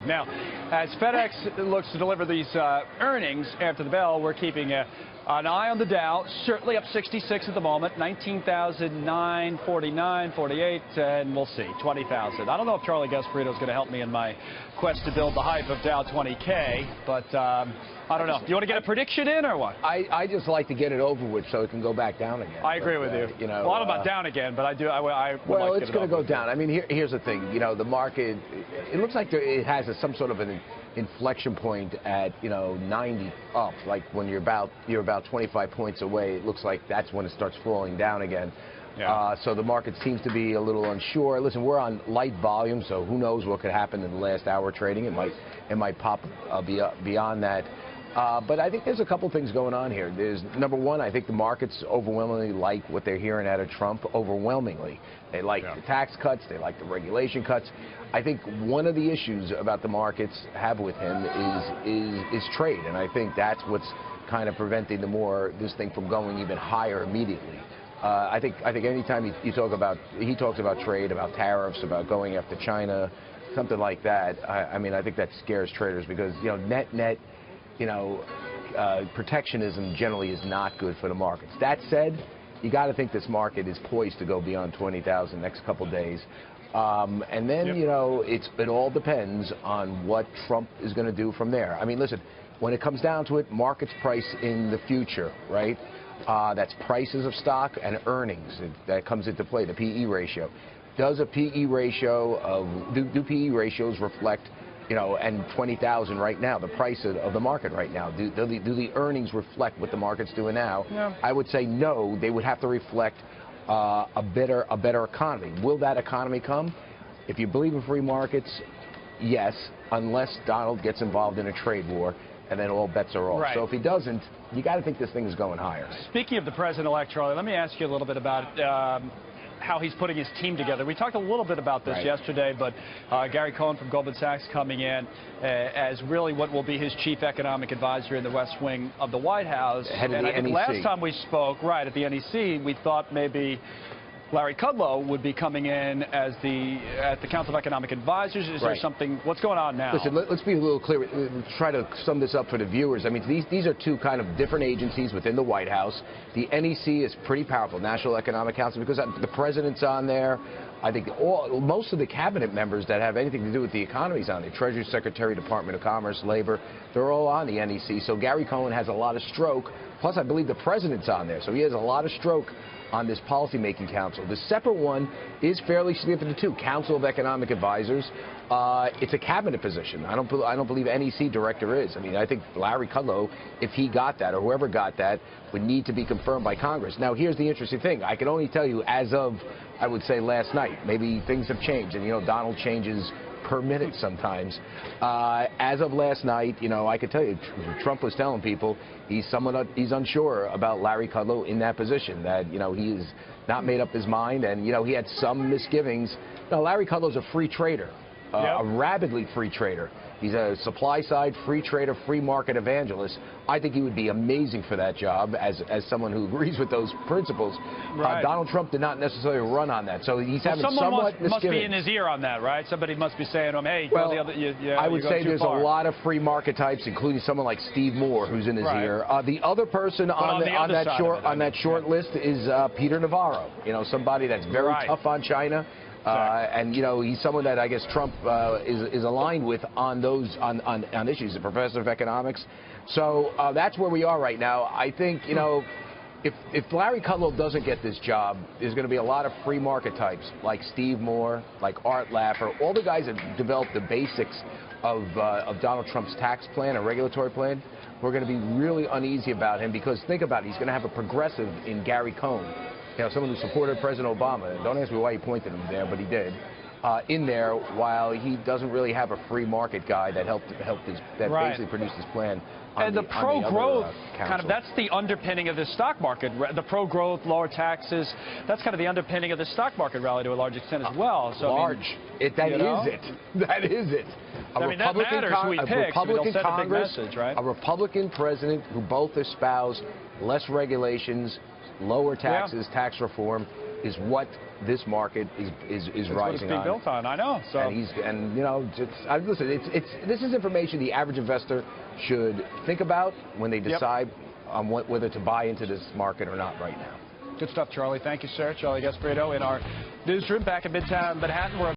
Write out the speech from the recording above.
Now, as FedEx looks to deliver these earnings after the bell, we're keeping an eye on the Dow, certainly up 66 at the moment, 19,949, 48, and we'll see, 20,000. I don't know if Charlie Gasparino is going to help me in my quest to build the hype of Dow 20K, but I don't know. You want to get a prediction in or what? I just like to get it over with so it can go back down again. I agree with you. You know, well, I don't know about down again, but I do. Well, it's going to go down. I mean, here's the thing. You know, the market, it looks like it has some sort of an inflection point at 90 up. Like when you're about 25 points away, it looks like that's when it starts falling down again. Yeah. So the market seems to be a little unsure. Listen, we're on light volume, so who knows what could happen in the last hour trading. It might pop beyond that. But I think there's a couple things going on here. There's, number one, I think the markets overwhelmingly like what they're hearing out of Trump, overwhelmingly. They like the tax cuts. They like the regulation cuts. I think one of the issues about the markets have with him is trade, and I think that's what's kind of preventing this thing from going even higher immediately. I think anytime he talks about trade, about tariffs, about going after China, something like that, I mean, I think that scares traders because, net, protectionism generally is not good for the markets. That said, you got to think this market is poised to go beyond 20,000 next couple days. And then, it all depends on what Trump is going to do from there. I mean, listen, when it comes down to it, markets price in the future, right? That's prices of stock and earnings that comes into play, the PE ratio. Does a PE ratio do PE ratios reflect, and 20,000 right now, the price of the market right now, do the earnings reflect what the market's doing now? Yeah. I would say no, they would have to reflect a better economy. Will that economy come? If you believe in free markets, yes, unless Donald gets involved in a trade war, and then all bets are off. Right. So if he doesn't, you got to think this thing is going higher. Speaking of the president-elect, Charlie, let me ask you a little bit about how he's putting his team together. We talked a little bit about this yesterday, but Gary Cohn from Goldman Sachs coming in as really what will be his chief economic advisor in the West Wing of the White House. Head of the NEC. Last time we spoke, at the NEC, we thought maybe Larry Kudlow would be coming in as at the Council of Economic Advisors. Is there something? What's going on now? Listen, let's be a little clear. Try to sum this up for the viewers. I mean, these are two kind of different agencies within the White House. The NEC is pretty powerful, National Economic Council, because the president's on there. I think most of the cabinet members that have anything to do with the economy is on there. Treasury Secretary, Department of Commerce, Labor, they're all on the NEC. So Gary Cohn has a lot of stroke. Plus, I believe the president's on there, so he has a lot of stroke on this policymaking council. The separate one is fairly significant too, Council of Economic Advisors. It's a cabinet position. I don't believe NEC director is. I mean, I think Larry Kudlow, if he got that or whoever got that, would need to be confirmed by Congress. Now, here's the interesting thing. I can only tell you as of, I would say, last night. Maybe things have changed, and Donald changes per minute sometimes. As of last night, I could tell you, Trump was telling people he's unsure about Larry Kudlow in that position, that, he has not made up his mind, and, he had some misgivings. Now, Larry Kudlow's a free trader, a rabidly free trader. He's a supply-side free trader, free market evangelist. I think he would be amazing for that job as someone who agrees with those principles. Donald Trump did not necessarily run on that, so he's having somewhat misgivings. Must be in his ear on that, right? Somebody must be saying to him, hey, well, I would say there's a lot of free market types, including someone like Steve Moore, who's in his ear. The other person on that short list is Peter Navarro. Somebody that's very tough on China. And he's someone that I guess Trump is aligned with on those on issues, a professor of economics. So that's where we are right now. I think if Larry Kudlow doesn't get this job, there's going to be a lot of free market types like Steve Moore, like Art Laffer, all the guys that developed the basics of Donald Trump's tax plan and regulatory plan. We're going to be really uneasy about him because think about it, he's going to have a progressive in Gary Cohn. Someone who supported President Obama. Don't ask me why he pointed him there, but he did. In there, while he doesn't really have a free market guy that basically produced his plan. And the pro-growth, that's the underpinning of the stock market. The pro-growth, lower taxes, that's kind of the underpinning of the stock market rally to a large extent as well. So, That is it. That matters who he picks. Republican Congress, message, right? A Republican president who both espouse less regulations, lower taxes, tax reform. is what this market is It's rising what it's being on. built on. I know. So. And you know, listen, this is information the average investor should think about when they decide on whether to buy into this market or not right now. Good stuff, Charlie. Thank you, sir. Charlie Gasparino in our newsroom back in Midtown Manhattan.